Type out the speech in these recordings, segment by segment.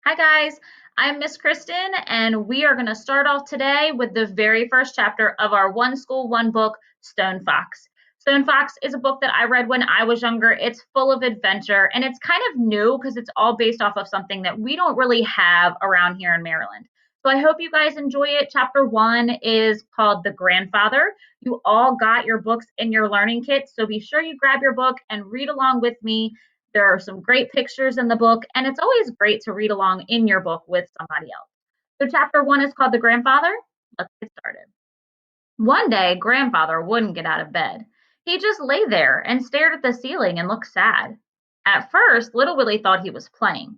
Hi, guys. I'm Miss Kristen, and we are going to start off today with the very first chapter of our One School, One Book, Stone Fox. Stone Fox is a book that I read when I was younger. It's full of adventure, and it's kind of new because it's all based off of something that we don't really have around here in Maryland. So I hope you guys enjoy it. Chapter one is called The Grandfather. You all got your books in your learning kit, so be sure you grab your book and read along with me. There are some great pictures in the book, and it's always great to read along in your book with somebody else. So, chapter one is called The Grandfather. Let's get started. One day, Grandfather wouldn't get out of bed. He just lay there and stared at the ceiling and looked sad. At first, Little Willie thought he was playing.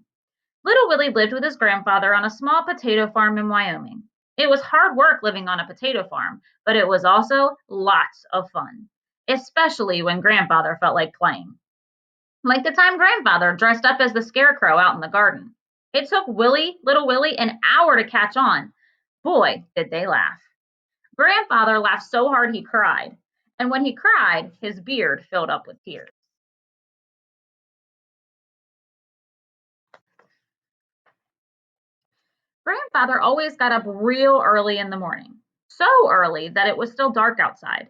Little Willie lived with his grandfather on a small potato farm in Wyoming. It was hard work living on a potato farm, but it was also lots of fun, especially when Grandfather felt like playing. Like the time Grandfather dressed up as the scarecrow out in the garden. It took Little Willie, an hour to catch on. Boy, did they laugh. Grandfather laughed so hard he cried, and when he cried, his beard filled up with tears. Grandfather always got up real early in the morning, so early that it was still dark outside.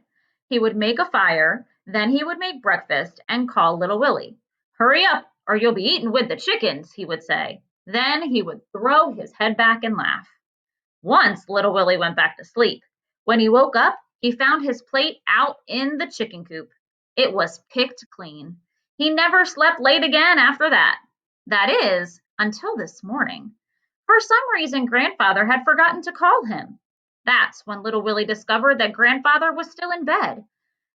He would make a fire, then he would make breakfast and call Little Willie. Hurry up, or you'll be eaten with the chickens, he would say. Then he would throw his head back and laugh. Once Little Willie went back to sleep. When he woke up, he found his plate out in the chicken coop. It was picked clean. He never slept late again after that. That is, until this morning. For some reason, Grandfather had forgotten to call him. That's when Little Willie discovered that Grandfather was still in bed.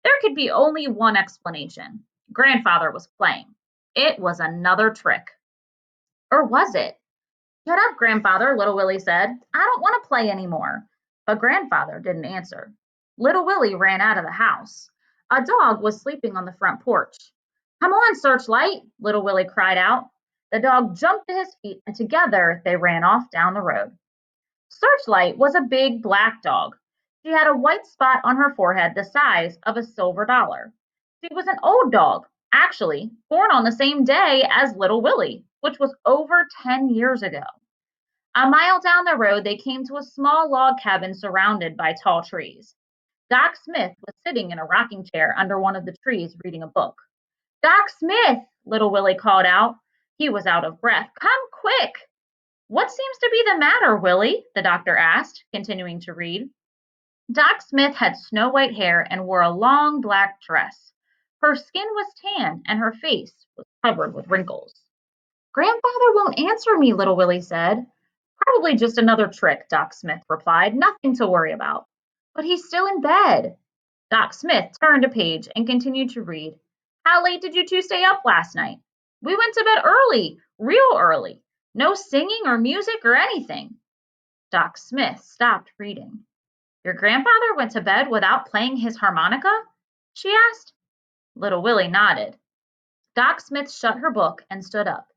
There could be only one explanation. Grandfather was playing. It was another trick. Or was it? Shut up, Grandfather, Little Willie said. I don't want to play anymore. But Grandfather didn't answer. Little Willie ran out of the house. A dog was sleeping on the front porch. Come on, Searchlight, Little Willie cried out. The dog jumped to his feet and together they ran off down the road. Searchlight was a big black dog. She had a white spot on her forehead the size of a silver dollar. She was an old dog, actually, born on the same day as Little Willie, which was over 10 years ago. A mile down the road, they came to a small log cabin surrounded by tall trees. Doc Smith was sitting in a rocking chair under one of the trees reading a book. Doc Smith, Little Willie called out. He was out of breath. Come quick! What seems to be the matter, Willie? The doctor asked, continuing to read. Doc Smith had snow white hair and wore a long black dress. Her skin was tan and her face was covered with wrinkles. Grandfather won't answer me, Little Willie said. Probably just another trick, Doc Smith replied. Nothing to worry about. But he's still in bed. Doc Smith turned a page and continued to read. How late did you two stay up last night? We went to bed early, real early. No singing or music or anything. Doc Smith stopped reading. Your grandfather went to bed without playing his harmonica? She asked. Little Willie nodded. Doc Smith shut her book and stood up.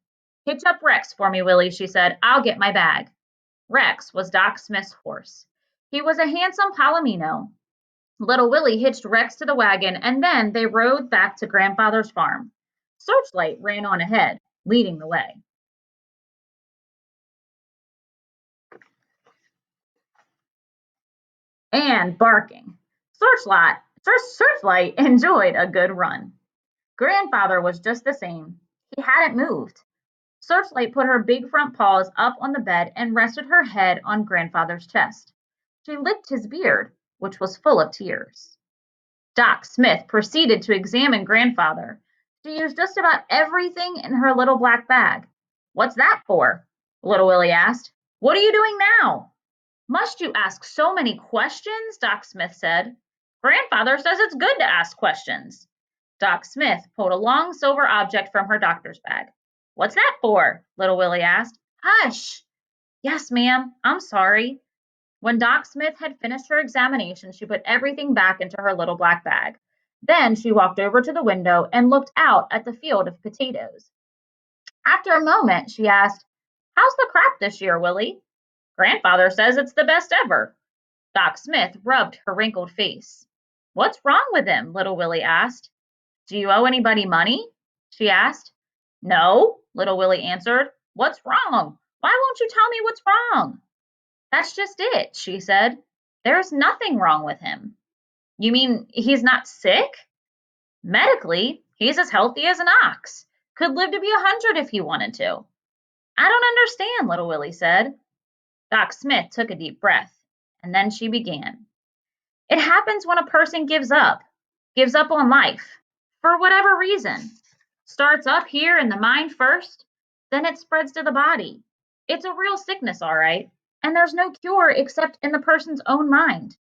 Hitch up Rex for me, Willie, she said. I'll get my bag. Rex was Doc Smith's horse. He was a handsome Palomino. Little Willie hitched Rex to the wagon, and then they rode back to Grandfather's farm. Searchlight ran on ahead, leading the way. And barking. Searchlight enjoyed a good run. Grandfather was just the same. He hadn't moved. Searchlight put her big front paws up on the bed and rested her head on Grandfather's chest. She licked his beard, which was full of tears. Doc Smith proceeded to examine Grandfather. She used just about everything in her little black bag. What's that for? Little Willie asked. What are you doing now? Must you ask so many questions? Doc Smith said. Grandfather says it's good to ask questions. Doc Smith pulled a long silver object from her doctor's bag. What's that for? Little Willie asked. Hush! Yes, ma'am. I'm sorry. When Doc Smith had finished her examination, she put everything back into her little black bag. Then she walked over to the window and looked out at the field of potatoes. After a moment, she asked, How's the crop this year, Willie? Grandfather says it's the best ever. Doc Smith rubbed her wrinkled face. What's wrong with him? Little Willie asked. Do you owe anybody money? She asked. No, Little Willie answered. What's wrong? Why don't you tell me what's wrong?" "That's just it," she said. "There's nothing wrong with him." "You mean he's not sick?" "Medically, he's as healthy as an ox. Could live to be 100 if he wanted to." "I don't understand," little Willie said. Doc Smith took a deep breath, and then she began. "It happens when a person gives up on life, for whatever reason. Starts up here in the mind first, then it spreads to the body. It's a real sickness, all right, and there's no cure except in the person's own mind.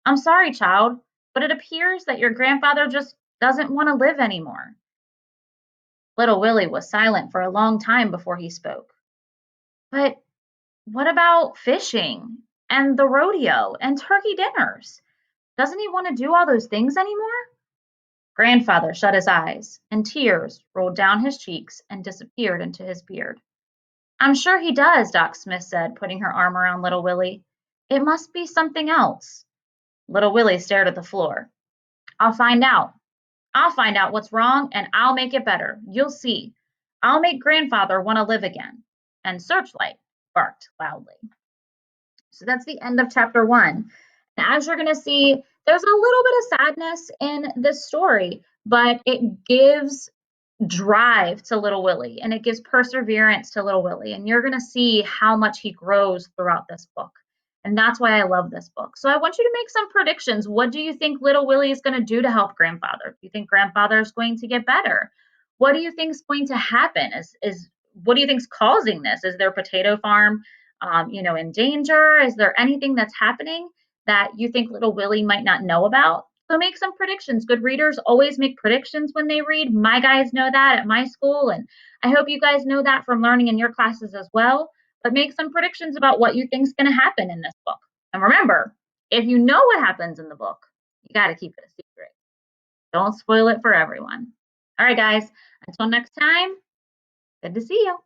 I'm sorry, child, but it appears that your grandfather just doesn't want to live anymore." Little Willie was silent for a long time before he spoke. "But what about fishing and the rodeo and turkey dinners? Doesn't he want to do all those things anymore?" Grandfather shut his eyes, and tears rolled down his cheeks and disappeared into his beard. "I'm sure he does," Doc Smith said, putting her arm around little Willie. "It must be something else." Little Willie stared at the floor. "I'll find out. I'll find out what's wrong and I'll make it better. You'll see. I'll make grandfather want to live again." And Searchlight barked loudly. So that's the end of chapter 1. And as you're going to see, there's a little bit of sadness in this story, but it gives drive to little Willie and it gives perseverance to little Willie. And you're going to see how much he grows throughout this book. And that's why I love this book. So I want you to make some predictions. What do you think little Willie is going to do to help grandfather? Do you think grandfather is going to get better? What do you think is going to happen? Is what do you think is causing this? Is their potato farm in danger? Is there anything that's happening that you think little Willie might not know about? So make some predictions. Good readers always make predictions when they read. My guys know that at my school, and I hope you guys know that from learning in your classes as well. But make some predictions about what you think is going to happen in this book. And remember, if you know what happens in the book, you got to keep it a secret. Don't spoil it for everyone. All right, guys, until next time, good to see you.